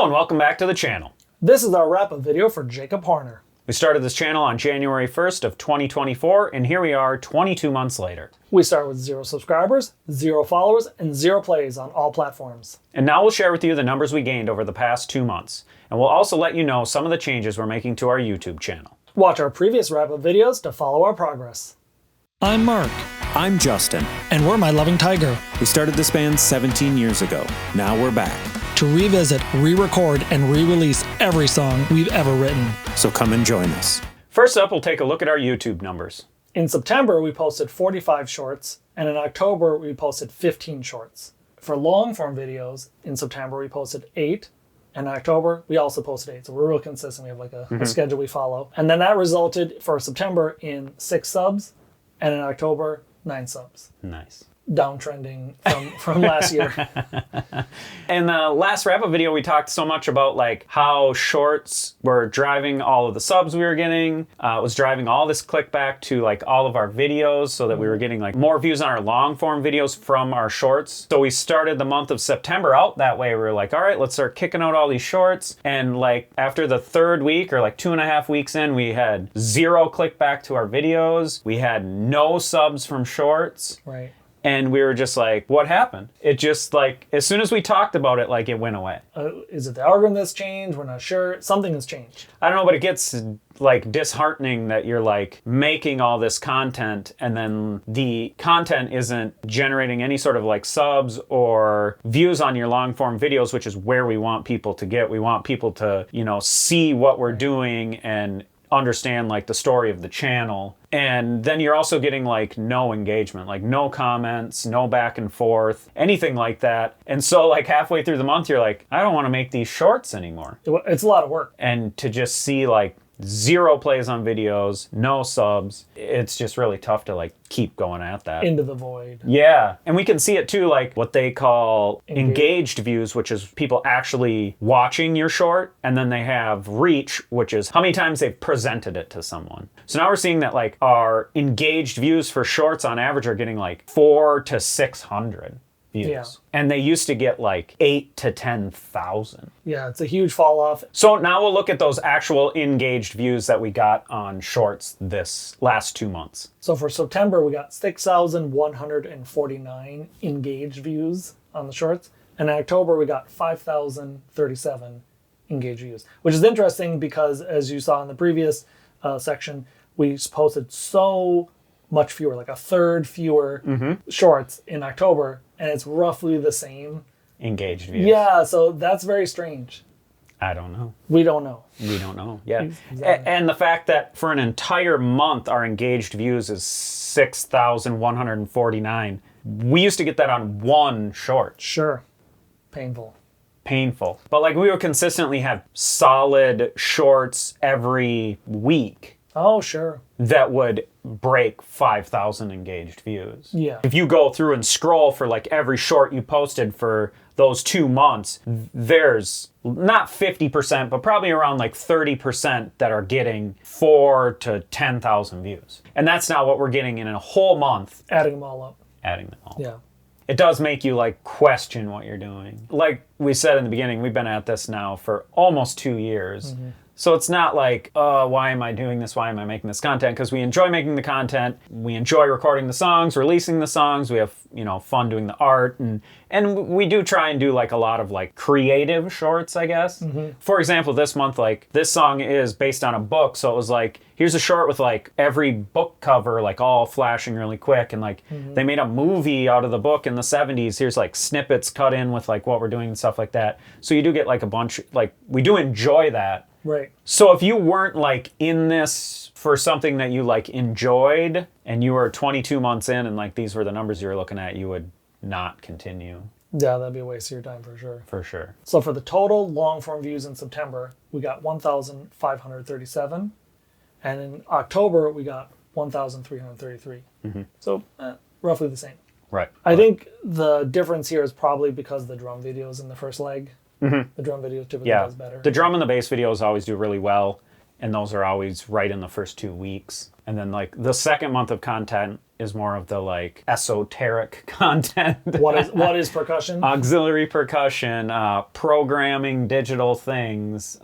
and welcome back to the channel. This is our wrap-up video for Jakob Horner. We started this channel on January 1st of 2024, and here we are 22 months later. We start with 0 subscribers, 0 followers, and 0 plays on all platforms. And now we'll share with you the numbers we gained over the past 2 months. And we'll also let you know some of the changes we're making to our YouTube channel. Watch our previous wrap-up videos to follow our progress. I'm Mark. I'm Justin. And we're My Loving Tiger. We started this band 17 years ago. Now we're back. To revisit, re-record, and re-release every song we've ever written. So come and join us. First up, we'll take a look at our YouTube numbers. In September, we posted 45 shorts, and in October, we posted 15 shorts. For long-form videos, in September, we posted 8, and in October, we also posted 8. So we're real consistent. We have like a schedule we follow. And then that resulted, for September, in 6 subs, and in October, 9 subs. Nice. Downtrending from last year. In the last wrap-up video, we talked so much about like how shorts were driving all of the subs we were getting. It was driving all this clickback to like all of our videos so that we were getting like more views on our long-form videos from our shorts. So we started the month of September out that way. We were like, all right, let's start kicking out all these shorts. And like after the 3rd week or like 2.5 weeks in, we had 0 clickback to our videos. We had no subs from shorts. Right. And we were just like, what happened? It just like, as soon as we talked about it, like it went away. Is it the algorithm that's changed? We're not sure. Something has changed. I don't know, but it gets like disheartening that you're like making all this content and then the content isn't generating any sort of like subs or views on your long form videos, which is where we want people to get. We want people to, you know, see what we're doing and understand like the story of the channel. And then you're also getting like no engagement, like no comments, no back and forth, anything like that. And so like halfway through the month, you're like, I don't want to make these shorts anymore. It's a lot of work. And to just see like 0 plays on videos, no subs, it's just really tough to like keep going at that. Into the void. Yeah. And we can see it too, like what they call engaged views, which is people actually watching your short. And then they have reach, which is how many times they've presented it to someone. So now we're seeing that like our engaged views for shorts on average are getting like 400 to 600 views. Yeah. And they used to get like 8,000 to 10,000. Yeah, it's a huge fall off. So now we'll look at those actual engaged views that we got on shorts this last 2 months. So for September, we got 6,149 engaged views on the shorts. And in October, we got 5,037 engaged views, which is interesting because as you saw in the previous section, we posted so much fewer, like 1/3 fewer shorts in October, and it's roughly the same Engaged views. Yeah, so that's very strange. I don't know. We don't know. We don't know. Yeah. Exactly. And the fact that for an entire month our engaged views is 6,149. We used to get that on 1 short. Sure. Painful. But like we would consistently have solid shorts every week. Oh, sure. That would break 5,000 engaged views. Yeah. If you go through and scroll for like every short you posted for those 2 months, there's not 50%, but probably around like 30% that are getting 4,000 to 10,000 views. And that's not what we're getting in a whole month. Adding them all up. Adding them all. Yeah. It does make you like question what you're doing. Like we said in the beginning, we've been at this now for almost 2 years. So it's not like, why am I doing this? Why am I making this content? Because we enjoy making the content. We enjoy recording the songs, releasing the songs. We have, you know, fun doing the art. And we do try and do like a lot of like creative shorts, I guess. For example, this month, like this song is based on a book. So it was like, here's a short with like every book cover, like all flashing really quick. And like they made a movie out of the book in the 70s. Here's like snippets cut in with like what we're doing and stuff like that. So you do get like a bunch, like we do enjoy that. Right. So if you weren't like in this for something that you like enjoyed and you were 22 months in and like these were the numbers you were looking at, you would not continue. Yeah, that'd be a waste of your time for sure. For sure. So for the total long form views in September, we got 1,537. And in October, we got 1,333. So roughly the same. Right. I think the difference here is probably because the drum videos in the first leg. The drum video typically does better. The drum and the bass videos always do really well. and those are always right in the first 2 weeks. And then like the second month of content is more of the like esoteric content. What is percussion? Auxiliary percussion, programming digital things,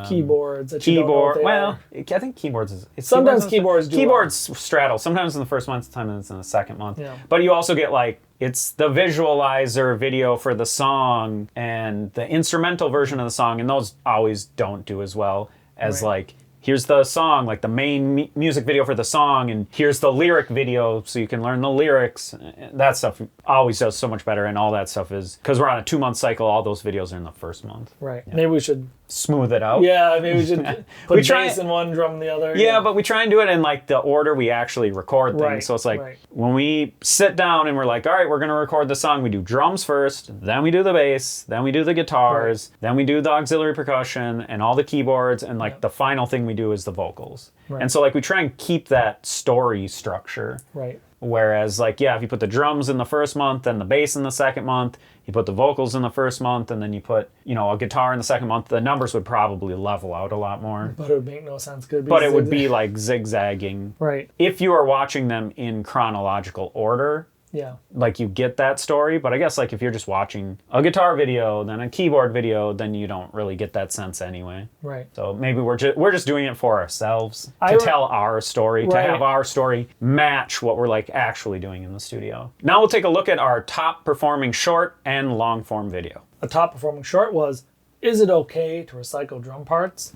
Keyboards. That you don't know what they Well, are. I think keyboards is. Sometimes keyboards do. Keyboards straddle. Sometimes in the first month, sometimes in the second month. Yeah. But you also get like it's the visualizer video for the song and the instrumental version of the song, and those always don't do as well as Right. like. Here's the song, like the main music video for the song, and here's the lyric video so you can learn the lyrics. That stuff always does so much better, and all that stuff is, because we're on a 2-month cycle, all those videos are in the first month. Right. Yeah. Maybe we should... Smooth it out. Yeah, maybe we should put bass in one, drum in the other. Yeah, but we try and do it in like the order we actually record things. Right, So it's like right. when we sit down and we're like, all right, we're going to record the song, we do drums first, then we do the bass, then we do the guitars, then we do the auxiliary percussion and all the keyboards, and like the final thing we do is the vocals. Right. And so like we try and keep that story structure. Right. Whereas like, yeah, if you put the drums in the first month and the bass in the second month, you put the vocals in the first month, and then you put, you know, a guitar in the second month, the numbers would probably level out a lot more. But it would make no sense. But it would be like zigzagging. Right. If you are watching them in chronological order, Yeah. like you get that story. But I guess like if you're just watching a guitar video, then a keyboard video, then you don't really get that sense anyway. Right. So maybe we're just doing it for ourselves I to re- tell our story, Right. to have our story match what we're like actually doing in the studio. Now we'll take a look at our top performing short and long form video. A top performing short was, is it okay to recycle drum parts?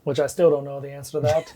Which I still don't know the answer to that.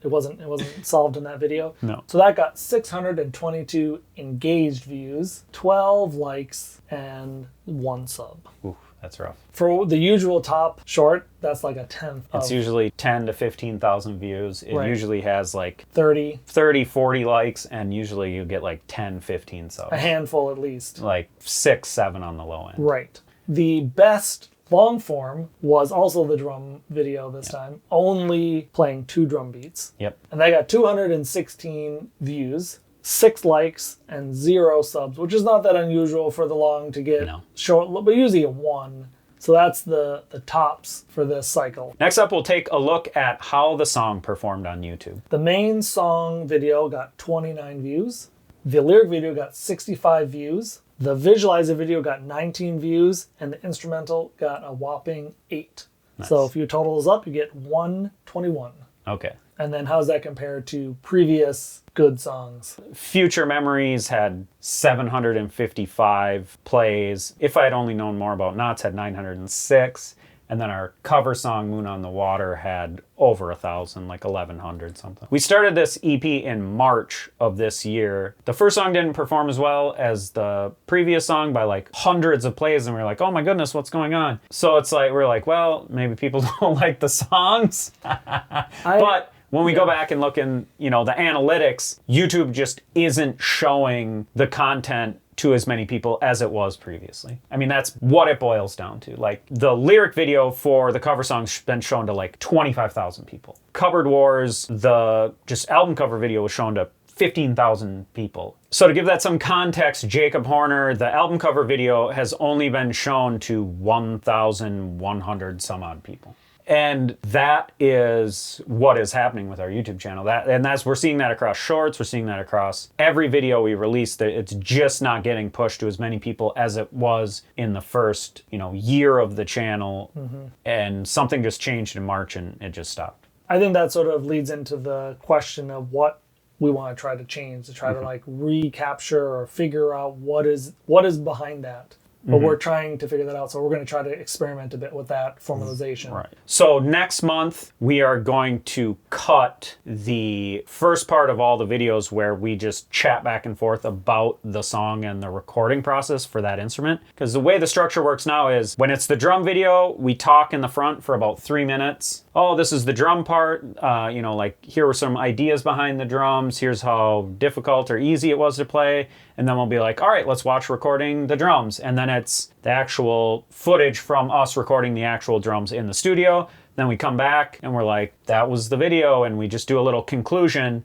It wasn't solved in that video. No. So that got 622 engaged views, 12 likes, and 1 sub. Ooh, that's rough. For the usual top short, that's like a tenth It's of usually 10 to 15,000 views. It Right. usually has like 30, 30, 40 likes, and usually you get like 10, 15 subs. a handful at least. Like 6, 7 on the low end. Right. The best long form was also the drum video this time, only playing 2 drum beats. Yep. And they got 216 views, 6 likes, and 0 subs, which is not that unusual for the long to get No. short, but usually a 1. So that's the tops for this cycle. Next up, we'll take a look at how the song performed on YouTube. The main song video got 29 views. The lyric video got 65 views. The visualizer video got 19 views, and the instrumental got a whopping 8. So if you total those up, you get 121. Okay. And then how's that compared to previous good songs? Future Memories had 755 plays. If I had only known more about Knots, had 906. And then our cover song, Moon on the Water, had over 1,000, like 1,100 something. We started this EP in March of this year. The first song didn't perform as well as the previous song by like hundreds of plays, and we were like, oh my goodness, what's going on? So it's like, we're like, well, maybe people don't like the songs. But when we go back and look in, you know, the analytics, YouTube just isn't showing the content to as many people as it was previously. I mean, that's what it boils down to. Like, the lyric video for the cover song's been shown to like 25,000 people. Cupboard Wars, the just album cover video, was shown to 15,000 people. So to give that some context, Jakob Horner, the album cover video has only been shown to 1,100 some odd people. And that is what is happening with our YouTube channel. We're seeing that across shorts. We're seeing that across every video we release. That it's just not getting pushed to as many people as it was in the first, year of the channel. And something just changed in March, and it just stopped. I think that sort of leads into the question of what we want to try to change, to try to like recapture or figure out what is behind that. But we're trying to figure that out, so we're going to try to experiment a bit with that formalization. Right. So next month, we are going to cut the first part of all the videos where we just chat back and forth about the song and the recording process for that instrument. Because the way the structure works now is, when it's the drum video, we talk in the front for about 3 minutes. Oh, this is the drum part. Here were some ideas behind the drums. Here's how difficult or easy it was to play. And then we'll be like, all right, let's watch recording the drums. And then it's the actual footage from us recording the actual drums in the studio. Then we come back and we're like, that was the video, and we just do a little conclusion.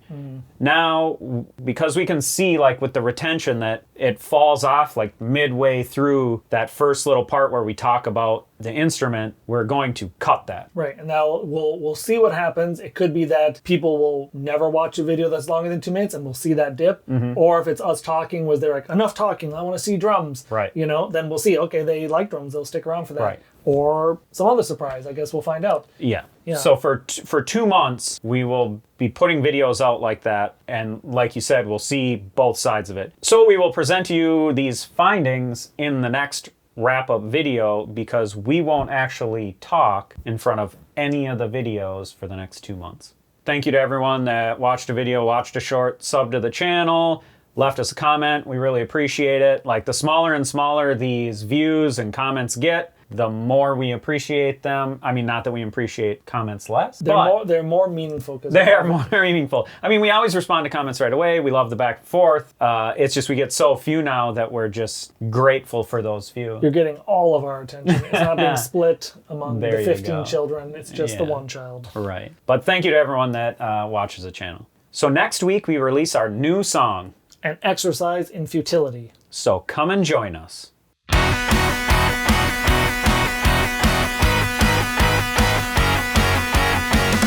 Now, because we can see like with the retention that it falls off like midway through that first little part where we talk about the instrument, we're going to cut that. Right, and now we'll see what happens. It could be that people will never watch a video that's longer than 2 minutes, and we'll see that dip. Or if it's us talking, was there like enough talking? I want to see drums. Right. You know, then we'll see. Okay, they like drums. They'll stick around for that. Right. Or some other surprise. I guess we'll find out. Yeah. Yeah. So for 2 months, we will be putting videos out like that. And like you said, we'll see both sides of it. So we will present to you these findings in the next wrap-up video, because we won't actually talk in front of any of the videos for the next 2 months. Thank you to everyone that watched a video, watched a short, subbed to the channel, left us a comment. We really appreciate it. Like, the smaller and smaller these views and comments get, the more we appreciate them. I mean, not that we appreciate comments less, but They're more meaningful. they are more meaningful. I mean, we always respond to comments right away. We love the back and forth. It's just we get so few now that we're just grateful for those few. You're getting all of our attention. It's not being split among There the you 15 go. children. It's just the Yeah. one child. Right. But thank you to everyone that watches the channel. So next week we release our new song. An exercise in futility. So come and join us.